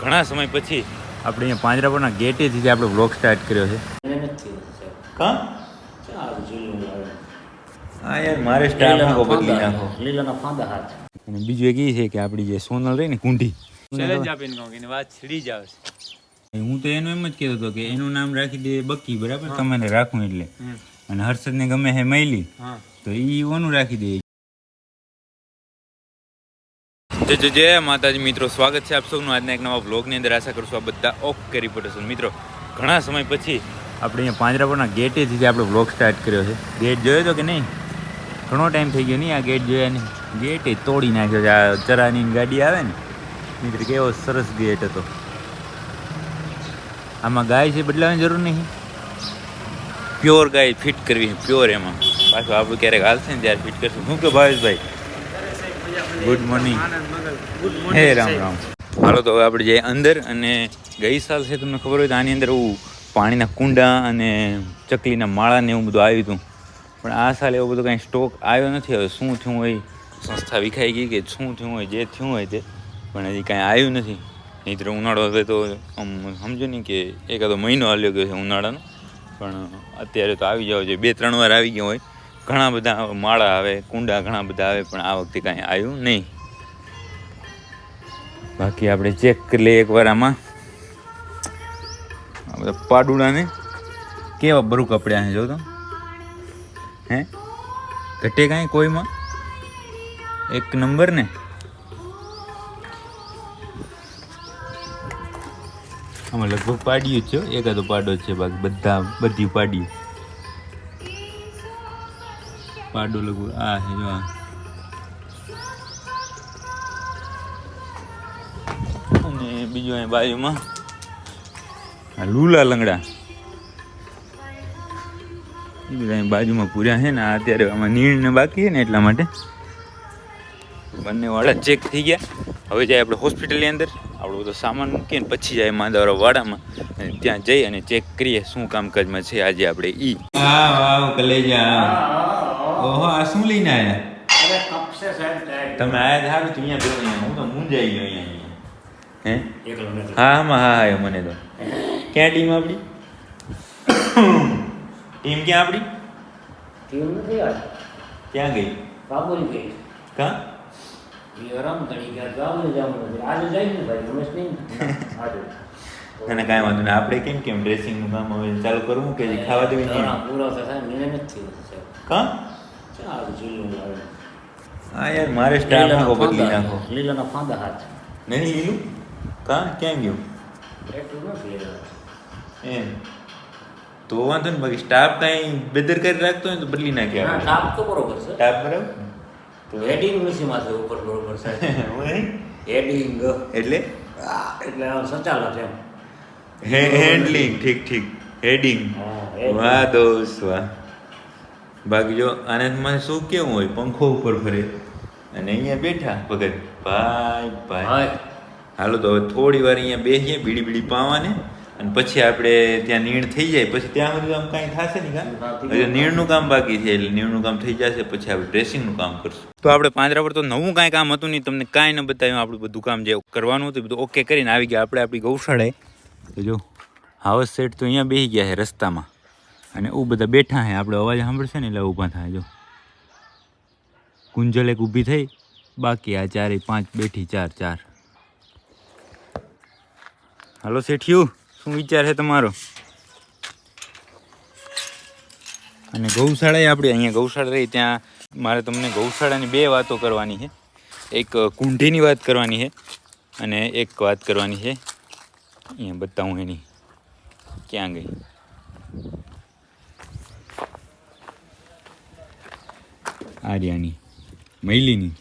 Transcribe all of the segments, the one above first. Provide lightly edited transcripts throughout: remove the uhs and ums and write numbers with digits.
ઘણા સમય પછી આપણે અહીંયા પાંજરાપોળના ગેટેથી જ આપણે બ્લોગ સ્ટાર્ટ કર્યો છે. હા યાર મારે સ્ટાફ બદલી નાખો. લીલાના ફાંદા હાથ. અને બીજું એક એ છે કે આપણી જે સોનલ રહી ને કુંઢી ચેલેન્જ આપીને કહું કે વાત છડી જ આવે છે. હું તો એનું એમ જ કહેતો હતો કે એનું નામ રાખી દે બક્કી, બરાબર? તમારે રાખવું એટલે. અને હર્ષદને ગમે હે મૈલી, તો ઈ ઓનું રાખી દે. તો જય માતાજી મિત્રો, સ્વાગત છે આપ સૌનું આજના એક નવા વ્લોગની અંદર. આશા કરું છું આ બધા ઓકે રિપોર્ટ હશે. મિત્રો ઘણા સમય પછી આપણે અહીંયા પાંજરાપોળના ગેટેથી આપણે વ્લોગ સ્ટાર્ટ કર્યો છે. ગેટ જોયો તો કે નહીં? ઘણો ટાઈમ થઈ ગયો નહીં આ ગેટ જોયા નહીં. ગેટ તોડી નાખ્યો છે. આ ચરાની ગાડી આવે ને મિત્ર, કેવો સરસ ગેટ હતો. આમાં ગાય છે બદલાવાની જરૂર નહીં, પ્યોર ગાય ફિટ કરવી, પ્યોર. એમાં પાછું આપણે ક્યારેક હાલશે ને ત્યારે ફિટ કરશું. શું કે ભાવેશભાઈ? Good morning. હે રામ રામ. હાલો તો હવે આપણે જઈએ અંદર. અને ગઈ સાલ છે તમને ખબર હોય તો આની અંદર એવું પાણીના કુંડા અને ચકલીના માળા ને એવું બધું આવ્યું હતું. પણ આ સાલ એવો બધો કાંઈ સ્ટોક આવ્યો નથી. હવે શું થયું હોય, સંસ્થા વિખાઈ ગઈ કે શું થયું હોય, જે થયું હોય તે, પણ હજી કાંઈ આવ્યું નથી. નહીંતર ઉનાળો હવે તો આમ સમજો ને કે એકાદો મહિનો હાલ્યો ગયો છે ઉનાળાનો, પણ અત્યારે તો આવી જાવ જોઈએ. 2-3 વાર આવી ગયો હોય. ઘણા બધા માળા આવે, કુંડા ઘણા બધા આવે, પણ આ વખતે કાંઈ આવ્યું નહીં. બાકી આપણે ચેક કરી લઈએ એકવાર આમાં. આ બધા પાડુડાને કેવા બરુ કપડ્યા છે જો તો. હે ઘટે કાંઈ કોઈમાં? એક નંબર ને. આમાં લગભગ પાડ્યું જ છે, એકાદો પાડો જ છે, બાકી બધી પાડ્યું. પાડો લગભગ આ છે જો. અને બીજું અહીં બાજુમાં લુલા લંગડા એ બધા અહીં બાજુમાં પૂર્યા છે ને. આ અત્યારે આમાં નીણ બાકી છે ને એટલા માટે બંને વાળા ચેક થઈ ગયા. હવે જાય આપણે હોસ્પિટલની અંદર, આપણો બધો સામાન મૂકીને પછી જાય માંદાવાળા વાડામાં, અને ત્યાં જઈ અને ચેક કરીએ શું કામકાજમાં છે આજે આપણે. ઈ વાવ કલેજા. ઓહો, આ શું લઈને આવ્યા? તમે આયા સારું છું. અહીંયા બેઠો, હું તો મૂંઝાઈ ગયો અહીંયા. હે હા આમાં હા મને તો. ક્યાં ટીમ આપણી? ટીમ ક્યાં આપણી? ટીમ નથી યાર. ક્યાં ગઈ? બાબુલ ગઈ. કાં? અને કાંઈ વાંધો નહીં. આપણે કેમ ડ્રેસિંગનું કામ હવે ચાલુ કરવું કે ખાવા દેવી? હા યાર મારે સ્ટાફ બદલી નાખો. લીલાના ફાંદા હાથ. નહીં લીલું ક્યાં ગયું? એમ તો વાંધો ને. બાકી સ્ટાફ કાંઈ બેદરકારી રાખતો હોય તો બદલી નાખ્યા. સ્ટાફ તો બરોબર છે. સ્ટાફ બરાબર તો હેડિંગ નથી માથે ઉપર બરોબર છે. હેડિંગ એટલે સંચાલક એમ. હેન્ડલિંગ. ઠીક હેડિંગ. વાહ દોસ્ત વાહ. બાકી જો આનંદમાં શું કેવું હોય, પંખો ઉપર ફરે અને અહીંયા બેઠા ભગત ભાઈ. હાલો તો હવે થોડી વાર અહીંયા બેસીએ, બીડી પાવાને, અને પછી આપણે ત્યાં નીણ થઈ જાય પછી ત્યાં સુધી આમ કાંઈ થશે નહીં. કાં હજુ નીણનું કામ બાકી છે, એટલે નીણનું કામ થઈ જશે પછી આપણે ડ્રેસિંગનું કામ કરશું. તો આપણે પાંજરાપોળ તો નવું કાંઈ કામ હતું નહીં, તમને કાંઈ ન બતાવ્યું. આપણું બધું કામ જે કરવાનું હતું બધું ઓકે કરીને આવી ગયા આપણે આપણી ગૌશાળાએ. તો જો હાઉસ સેટ તો અહીંયા બેસી ગયા છે રસ્તામાં, અને એવું બધા બેઠા છે. આપણે અવાજ સાંભળશે ને એટલે ઊભા થાય. જો કુંજલ એક ઊભી થઈ, બાકી આ 4-5 બેઠી. 4 હાલો શેઠિયું, શું વિચાર છે તમારો? અને ગૌશાળાએ આપણે અહીંયા ગૌશાળા રહી ત્યાં મારે તમને ગૌશાળાની 2 વાતો કરવાની છે. એક કુંઢીની વાત કરવાની છે અને એક વાત કરવાની છે અહીંયા બતાવું એની. ક્યાં ગઈ? આર્યાની મૈલીની.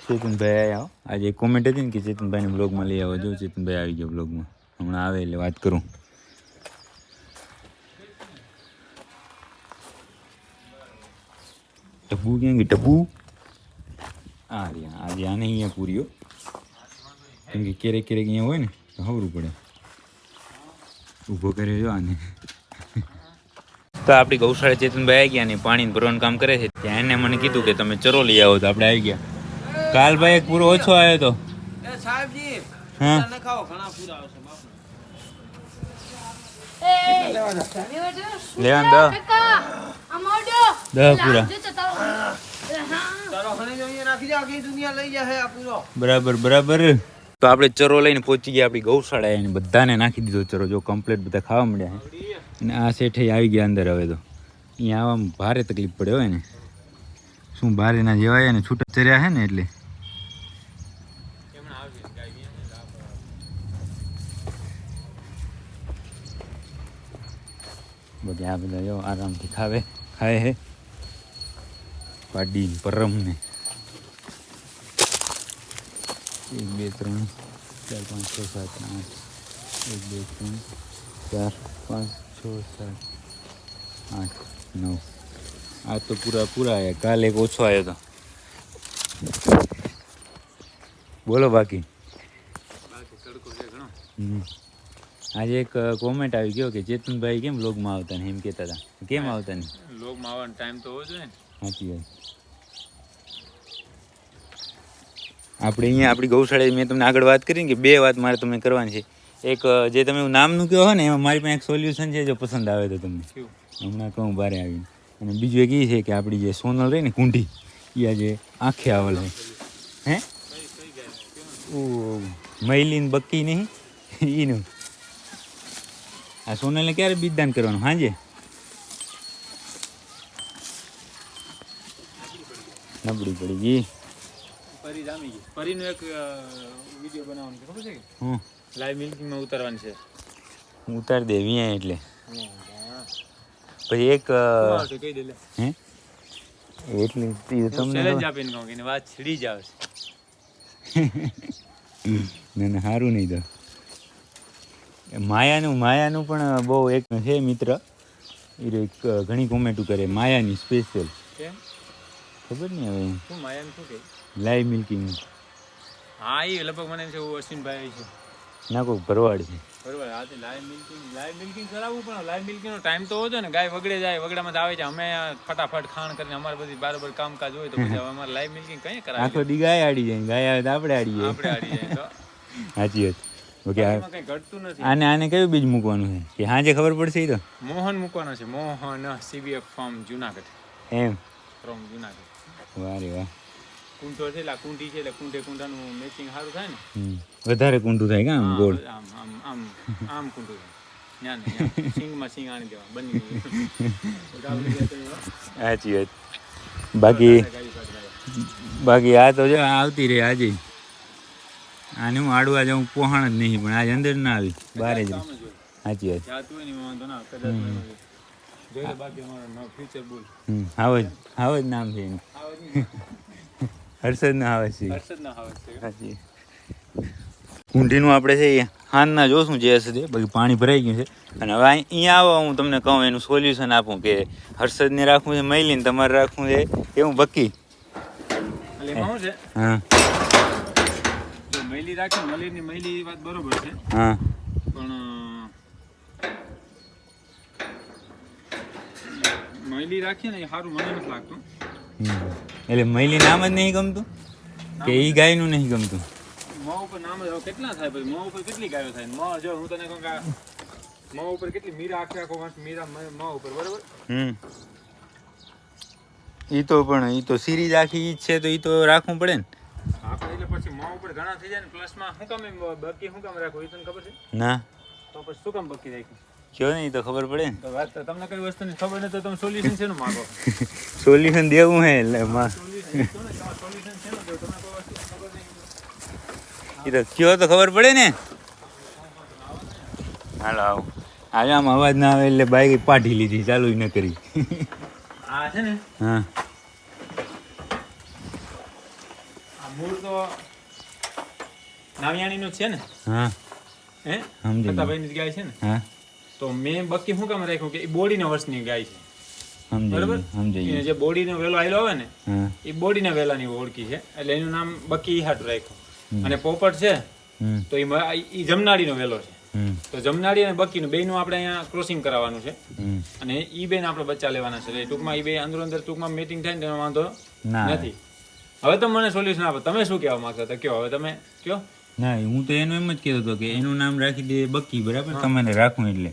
ચેતનભાઈ આવો. આજે એક કોમેન્ટ હતી ને કે ચેતનભાઈને બ્લોગમાં લઈ આવો. જો ચેતનભાઈ આવી ગયો બ્લોગમાં, હમણાં આવે એટલે વાત કરું. ટપુ ક્યાં ગઈ? ટપુ આજે આને અહીંયા પૂર્યો, કેમ કે ક્યારેક અહીંયા હોય ને તો ખબર પડે. ઊભો કર્યો જો આને. તો આપણી ગૌશાળા ચેતનભાઈ આવી ગયા ને પાણી ભરવાનું કામ કરે છે. ત્યાં એને મને કીધું કે તમે ચરો લઈ આવો, તો આપણે આવી ગયા. કાલ ભાઈ એક પૂરો ઓછો આવ્યો હતો. સાહેબજી હા. તને ખાઓ ઘણા પૂરા આવશે બાપુ. લેવાનું દો. 10 પૂરા. તારો હણે જો અહીંયા નાખી દે આખી દુનિયા લઈ જાય આ પૂરો. બરાબર બરાબર. તો આપણે ચરો લઈને પહોંચી ગયા આપણી ગૌશાળા એને બધાને નાખી દીધો ચરો જો કમ્પ્લીટ બધા ખાવા મળ્યા છે અને આ શેઠે આવી ગયા અંદર હવે તો અહીંયા આવવામાં ભારે તકલીફ પડે હોય ને શું ભારે ના જેવાય ને છૂટા ચર્યા છે ને એટલે બધા આ બધા જો આરામથી ખાય હે પાડી પરમ ને 1 2 3 4 5 6 7 8 1 2 3 4 5 6 7 8 9 આ તો પૂરા આવ્યા કાલે એક ઓછો આવ્યો તો બોલો બાકી આજે એક કોમેન્ટ આવી ગયો કે ચેતનભાઈ કેમ વ્લોગમાં આવતા ને એમ કહેતા હતા કેમ આવતા ને લોકમાં આવવાનો ટાઈમ તો હોવો જોઈએ ને. સાચી વાત આપણે અહીંયા આપણી ગૌશાળા મેં તમને આગળ વાત કરી ને કે 2 વાત મારે તમને કરવાની છે એક જે તમે નામનું કહો ને એમાં મારી પાસે એક સોલ્યુશન છે જો પસંદ આવે તો તમને હમણાં કહું બારે આવીને અને બીજું એક એ છે કે આપણી જે સોનલ રહી ને કુંઢી એ આજે આંખે આવેલ હે ઓ મૈલીન બક્કી નહીં એનું આ સોનલને ક્યારે બીજદાન કરવાનું હાંજે નબળી પડી ગઈ પરી જામી ગઈ. પરીનો એક વિડિયો બનાવવાનો છે ખબર છે કે હું લાઈવ મિલ્કિંગમાં ઉતારવાની છે. ઉતાર દે વિયા એટલે પછી એક આવશે કહી દે લે. હે એટલે એ તમને ચેલેન્જ આપીને કહું કે એની વાત છીડી જ આવે છે. ના સારું નહીં તો માયાનું પણ બહુ એક છે મિત્ર એ ઘણી કોમેન્ટો કરે માયાની સ્પેશિયલ કેમ ખબર નહીં હવે શું માયાને શું કહે? લાઈવ મિલ્કિંગ હા એ લગભગ મને એમ છે અશ્વિનભાઈ છે ના કોઈ ભરવાડ છે બરોબર. હા લાઈવ મિલ્કિંગ કરાવવું પણ લાઈવ મિલ્કિંગનો ટાઈમ તો હોય ને ગાય વગડે જાય વગડામાં આવે છે અમે ફટાફટ ખાણ કરીને અમારે બધી બરાબર કામકાજ હોય તો પછી અમારે લાઈવ મિલ્કિંગ કઈ આખો કરાવે દી ગાય આડી જાય ગાય આવે તો આપણે આડી જાય આપણે આડી જાય તો સાચી વાત ઓકે એમાં કઈ ઘટતું નથી. આને કયું બીજ મૂકવાનું છે કે હાજે ખબર પડશે એ તો મોહન મૂકવાનો છે Mohan CBF farm Junagadh am from Junagadh. વાહ રે વાહ કુંઠો છે એટલે કુંઠી છે એટલે કુંઠાનું મેચિંગ સારું થાય ને. વધારે કુંડું થાય કે આમ ગોળ આમ આમ આમ આમ કુંઠું થાય સિંગમાં સિંગ આણી દેવા બની સાચી વાત બાકી આ તો જો આવતી રહી આજે આને હું આડવા જાઉં પોહાણ જ નહીં પણ આજે અંદર ના આવી બારે જ રહી સાચી વાત હાવ જ નામ છે એનું હર્ષદ ના આવે છે સાચી કુંઢીનું આપણે છે હાનના જોશું જે હશે તે બાકી પાણી ભરાઈ ગયું છે અને હવે અહીંયા આવો હું તમને કહું એનું સોલ્યુશન આપું કે હર્ષદને રાખવું છે મૈલીને તમારે રાખવું છે એવું બક્કી હા મૈલી રાખી મૈલી વાત બરોબર છે હા પણ મૈલી રાખીએ ને એ સારું મને નથી લાગતું. એટલે મૈલી નામ જ નહીં ગમતું કે એ ગાયનું નહીં ગમતું મોં ઉપર નામ જ કેટલા થાય પછી મોં ઉપર કેટલી ગાયો થાય મોં જો હું તને કહું કે મોં ઉપર કેટલી મીરા આખો મીરા મોં ઉપર બરોબર. એ તો પણ એ તો સિરીઝ આખી ઈ જ છે તો એ તો રાખવું પડે ને આપણે એટલે પછી મોં ઉપર ઘણા થઈ જાય ને પ્લસમાં શું કામ બકી શું કામ રાખવું એ તને ખબર છે? ના તો પછી શું કામ બકી રાખી કયો નહીં તો ખબર પડે ને તો વાત તમને કઈ વસ્તુની ખબર નથી તો તમે સોલ્યુશન છે ને માગો સોલ્યુશન દેવું હે એટલે સોલ્યુશન છે ને તો તમને કોઈ વસ્તુ ખબર નહીં એ તો કયો તો ખબર પડે ને હાલો આવો આજે આમ અવાજ ના આવે એટલે બાઈક પાઠી લીધી ચાલુ ન કરી આ છે ને હા આ મૂળ તો નાવિયાણીનું જ છે ને હા હે સમજી ભાઈની ગાય છે ને હા તો મેં બક્કી શું કામ રાખ્યું કે એ બોડીના વર્ષની ગાય છે સમજી બરાબર સમજી જે બોડીનો વેલો આવેલો હોય ને હા એ બોડીના વેલાની ઓળખી છે એટલે એનું નામ બક્કી હાટું રાખ્યું અને પોપટ છે તો એ જમનાડીનો વેલો છે તો જમનાડી અને બક્કીનું બેયનું આપણે અહીંયા ક્રોસિંગ કરાવવાનું છે અને ઈ બેન આપણે બચ્ચા લેવાના છે એટલે ટૂંકમાં ઈ બે અંદર ટૂંકમાં મીટિંગ થાય ને તેનો વાંધો નથી. હવે તમે મને સોલ્યુશન આપો તમે શું કહેવા માંગતા હતા કયો હવે તમે કયો ના હું તો એનું એમ જ કહેતો હતો કે એનું નામ રાખી દે બક્કી, બરાબર, તમારે રાખવું એટલે.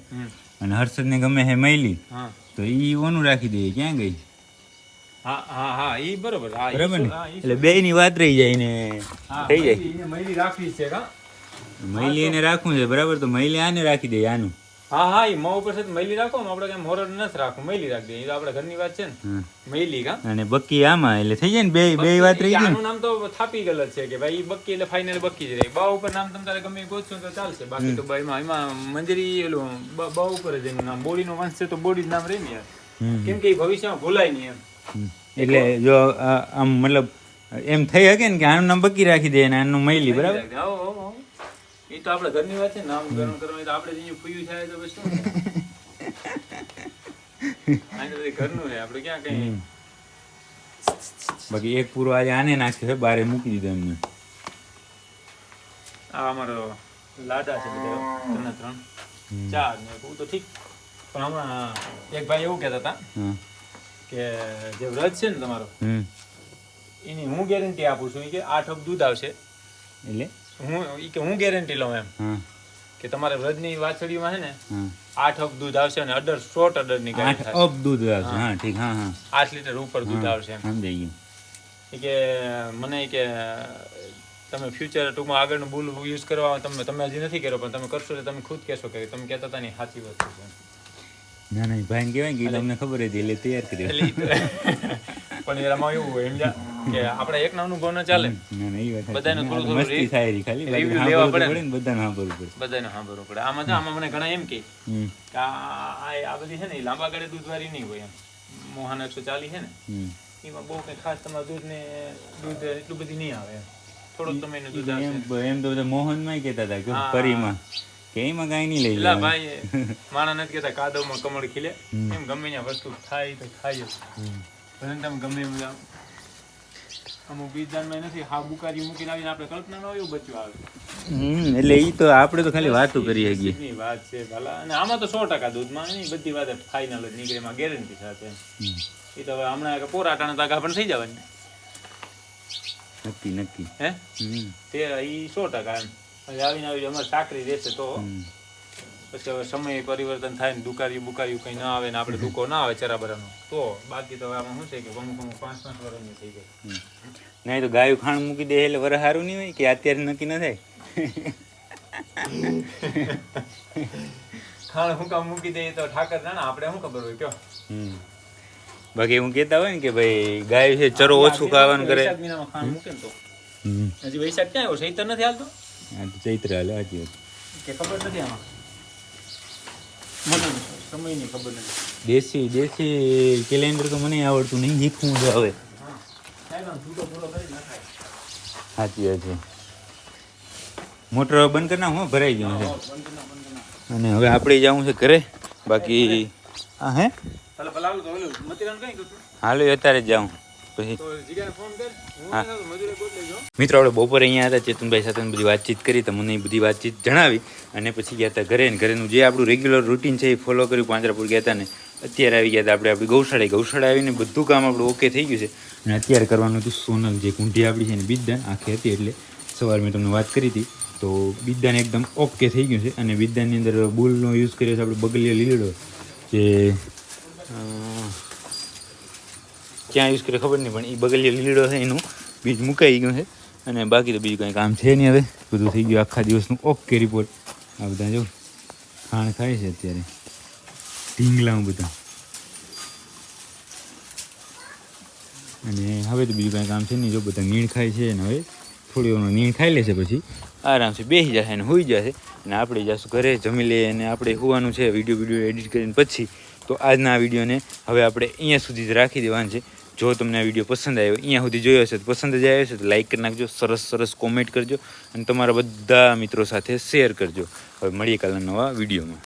અને હર્ષદને ગમે હે મૈલી, હા તો ઈ ઓનું રાખી દે. ક્યાં ગઈ? હા હા હા ઈ બરોબર. હા ઈ બરાબર ને, હા, ઈ એટલે બે ની વાત રહી જાય ને હા, થઈ જાય. મૈલી- એને મૈલી રાખવી છે કા? મૈલી એને રાખવું છે, બરાબર, તો મૈલી આને રાખી દે આનું. હા હા ઈ માં ઉપર છે તો મૈલી રાખો, આપણે કઈ મોરડ નથી રાખવું, મૈલી રાખી દઈએ. ઈ તો આપણે ઘરની વાત છે ને. હા. મૈલી કા? અને બક્કી આમાં, એટલે થઈ જાય ને બે વાત રહી ગઈ ને. આનું નામ તો થાપી ગયેલ જ છે કે ભાઈ ઈ બક્કી એટલે ફાઇનલ બક્કી જ રહે. બા ઉપર નામ તમ તારે ગમે ઈ ગોતશો તો ચાલશે. બાકી તો ભાઈ એમાં મંજરી એલું બા ઉપર જ એનું નામ, બોડીનો વંશ છે તો બોડી જ નામ રહે ને યાર. કેમ કે ઈ ભવિષ્યમાં ભૂલાય નહીં એમ. એટલે જો આમ મતલબ એમ થઈ શકે ને કે આનું નામ બક્કી રાખી દે અને આનું મૈલી, બરાબર. આવો, આવો, આવો. ઈ તો આપણે ઘરની વાત છે ને, નામ ગરમ કરવા તો આપણે જે ફૂયું થાય તો પછી શું થાય? આ તો બધી ઘરનું છે, આપણે ક્યાં કઈ. બાકી એક પૂરો આજે આને નાખ્યો છે, બારે મૂકી દીધો એમને. આ અમારો લાડા છે બધા, 3 4 ને હું તો ઠીક. પણ હમણાં એક ભાઈ એવું કહેતા હતા હા. કે જે વ્રત છે ને તમારો, એની હું ગેરંટી આપું છું. ઈ કે 8 અપ દૂધ આવશે. એટલે હું ગેરંટી લઉં એમ હા કે તમારે વ્રતની વાછડીમાં છે ને હા 8 અપ દૂધ આવશે અને અડર 100 અડરની ગાય 8 થશે. અપ દૂધ આવશે. હા ઠીક. હા હા 8 લીટર ઉપર દૂધ આવશે એમ. સમજાઈ ગયું. ઈ કે મને ઈ કે તમે ફ્યુચર ટૂંકમાં આગળનું બુલ યુઝ કરવા તમે હજી નથી કર્યો, પણ તમે કરશો એટલે તમે ખુદ કહેશો કે તમે કહેતા હતા ને સાચી વસ્તુ છે. ના ના ભાઈ કહેવાય કે તમને ખબર હતી એટલે તૈયાર કર્યો. એટલે પણ એમાં એવું હોય સમજ્યા કે આપણે એકનો અનુભવ ન ચાલે. ના ના એ વાત બધાને થોડું થોડું મસ્તી થાય રહી ખાલી. બાકી review સાંભળવું લેવા તો પડે ને. પડે ને, બધાને સાંભળવું પડે. બધાને સાંભળવું પડે. આમાં મને ઘણા એમ કે હમ આ બધી છે ને એ લાંબા ગાળે દૂધવાળી નહીં હોય એમ. મોહાન 140 છે ને હમ એમાં બહુ કઈ ખાસ તમારે દૂધ એટલું બધી નહીં આવે એમ. થોડુંક તમે એનું દૂધ આવશે. એમ તો બધા મોહનમાં કહેતા હતા કે હા. પરીમાં કે એમાં કાંઈ નહીં લઈ પેલા લેવાનું. ભાઈ માણા નથી કહેતા કાદવમાં કમળ ખીલે. એમ ગમે ત્યાં વસ્તુ થાય તો થાય જ. ભલે તમે ગમે એમ જાઓ. અમુક બીજદાનમાં નથી હા બુકારી મૂકીને આવીને આપણે કલ્પના ન હોય એવું બચ્યું આવે. એટલે ઈ તો આપણે તો ખાલી વાતો કરી શકીએ. નસીબની વાત છે ભલા. અને આમાં તો 100% દૂધમાં એની બધી વાત ફાઇનલ જ નીકળે, એમાં ગેરંટી સાથે. એ તો હવે હમણાં પોરા ટાણા તાકા પણ થઈ જવાની. નક્કી નક્કી. હે હમ તે ઈ 100% એમ. હવે આવીને આવી અમારે સાકરી રહેશે તો પછી હવે સમય પરિવર્તન થાય ને દુકાર્યું બુકાર્યું કંઈ ના આવે ને આપણે દુકો ના આવે ચરાબરાનો તો બાકી તો હવે આમાં શું છે કે અમુક 5-5 વર્ષની થઈ જાય. નહીં તો ગાયું ખાણ મૂકી દે એટલે વર સારું નહીં હોય કે અત્યારે નક્કી ન થાય. ખાણ હું કામ મૂકી દઈએ તો ઠાકર ના આપણે શું ખબર હોય કયો. બાકી એવું કહેતા હોય ને કે ભાઈ ગાય છે ચરો ઓછું ખાવાનું કરે. વૈશાખ મહિનામાં ખાણ મૂકે ને તો હજી વૈશાખ ક્યાં આવ્યો ચૈતર નથી હાલતો હા તો ચૈત્ર હાલે સાચી વાત. કે ખબર નથી આમાં મને સમયની ખબર નથી. દેશી કેલેન્ડર તો મને આવડતું નહીં, શીખવું છે હવે. હા સાહેબ આમ છૂટો પૂરો કરી જ નખાય. સાચી વાત છે. મોટર બંધ કરી નાખો, ભરાઈ ગયું છે. અને હવે આપણે જવું છે ઘરે. બાકી હા હે ભલે ભલાવું તો ઓલું મતીરામ કઈ કરતું હાલો અત્યારે જ જાઉં પછી. તો જીગાને ફોન કર હું હા. નહીં મજૂરી ગોત લેજો. મિત્રો આપણે બપોરે અહીંયા હતા, ચેતનભાઈ સાથે બધી વાતચીત કરી, તમને એ બધી વાતચીત જણાવી અને પછી ગયા હતા ઘરે. ને ઘરેનું જે આપણું રેગ્યુલર રૂટીન છે એ ફોલો કર્યું. પાંજરાપુર ગયા હતા ને અત્યારે આવી ગયા હતા આપણે આપણી ગૌશાળા આવીને બધું કામ આપણું ઓકે થઈ ગયું છે. અને અત્યારે કરવાનું હતું સોનલ જે કુંઠી આપણી છે ને બીજદાન આખી હતી, એટલે સવારે મેં તમને વાત કરી હતી તો બીજદાન એકદમ ઓકે થઈ ગયું છે. અને બીજદાનની અંદર બુલનો યુઝ કર્યો છે આપણે બગલીયો લીલડો, જે ક્યાં યુઝ કરે ખબર નહીં, પણ એ બગલીયો લીલડો છે એનું બીજ મુકાઈ ગયું છે. અને બાકી તો બીજું કંઈ કામ છે નહીં. હવે બધું થઈ ગયું આખા દિવસનું ઓકે રિપોર્ટ. આ બધા જો ખાણ ખાય છે અત્યારે ઢીંગલામાં બધા. અને હવે તો બીજું કાંઈ કામ છે નહીં. જો બધા નીણ ખાય છે અને હવે થોડી વાર નીણ ખાઈ લેશે પછી આરામથી બેસી જશે અને સૂઈ જશે. અને આપણે જઈશું ઘરે, જમી લઈએ અને આપણે સૂવાનું છે વિડીયો એડિટ કરીને પછી. તો આજના આ વિડીયોને હવે આપણે અહીંયા સુધી જ રાખી દેવાનું છે. જો તમને આ વિડીયો પસંદ આવ્યો, અહીંયા સુધી જોયો હશે તો પસંદ જ આવ્યો હશે તો લાઇક કરી નાખજો, સરસ કોમેન્ટ કરજો અને તમારા બધા મિત્રો સાથે શેર કરજો. હવે મળીએ કાલના નવા વિડીયોમાં.